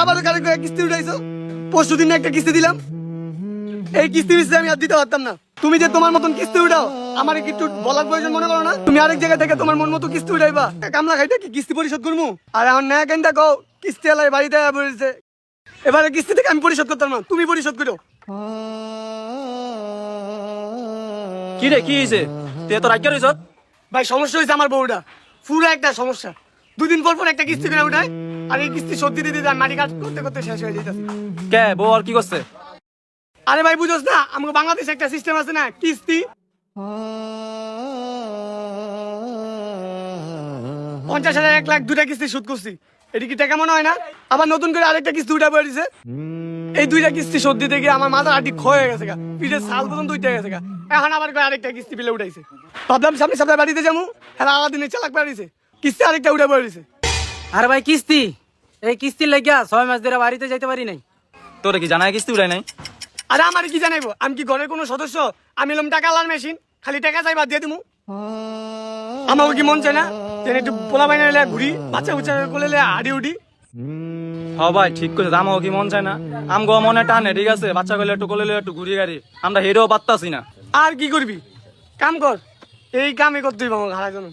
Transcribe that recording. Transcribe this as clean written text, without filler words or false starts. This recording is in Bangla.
আবার কিস্তি উঠাইছো। পরশু দিন একটা কিস্তি দিলাম, এই কিস্তি মিস্তি আমি আর দিতে পারতাম না। তুমি যে তোমার মতন কিস্তি উঠাও আমার কি একটু বলার প্রয়োজন মনে করো না? তুমি আরেক জায়গা থেকে তোমার মন মতো কিস্তি উঠাইবা, কামলা খাইতে কি কিস্তি পরিশোধ করবো? আর আমার নয়া কেনটা কও কিস্তি এলাই বাড়িতে বলেছে, এবারে কিস্তি থেকে আমি পরিশোধ করতাম না, তুমি পরিশোধ করো। কি রে কি হয়েছে? তুই এত রাগ রইছ? ভাই সমস্যা হয়েছে আমার বউটা, পুরো একটা সমস্যা। দুদিন পর পর একটা কিস্তি করে উঠায়, আর এই কিস্তি সত্যি দিতে দিতে মাটি কাজ করতে করতে শেষ হয়ে যেতেছে। কে বউ আর কি করছে? আরে ভাই বুঝোস না, আমাকে বাংলাদেশে একটা সিস্টেম আছে না, কিস্তি 50,000 1 লাখ দুটা কিস্তি শোধ করছি, এটি কি টাকা মনে হয় না? আবার নতুন করে আরেকটা কিস্তি উঠা পড়েছে। এই দুইটা কিস্তি শোধ দিতে গিয়ে আমার মাথা আটি ক্ষয় হয়ে গেছে, পিঠের সাল পর্যন্ত উঠে গেছে। এখন আবার আরেকটা কিস্তি পেলে উঠাইছে। ভাবলাম সামনে সপ্তাহে বাড়িতে যাবো, হ্যাঁ আলাদিনের চালাক বাড়িছে, কিস্তি আরেকটা উঠে পড়েছে। আরে ভাই কিস্তি, এই কিস্তির লাগিয়া 6 মাস ধরে বাড়িতে যাইতে পারি নাই। তোরে কি জানাই কিস্তি উঠাই নাই? আরে আমার কি জানাইবো, আমি কি ঘরের কোনো সদস্য? আমি এলাম টাকা আলার মেশিন, খালি টাকা চাই বাদ দিয়ে দিমু। আমার কি মন চায় না যেন একটু পোলা বাইনা ঘুরি, বাচ্চা বুচ্চা করলে হাড়ি উঠি? হ ভাই ঠিক কইছে, আমাও কি মন চায় না? আমগো মনে টানে, ঠিক আছে, বাচ্চা কইলে একটু কোলে একটু ঘুরি গাড়ি, আমরা হেরেও পারতাছি না। আর কি করবি, কাম কর, এই কামই করতে হইব আমার ঘাড়ার জন্য।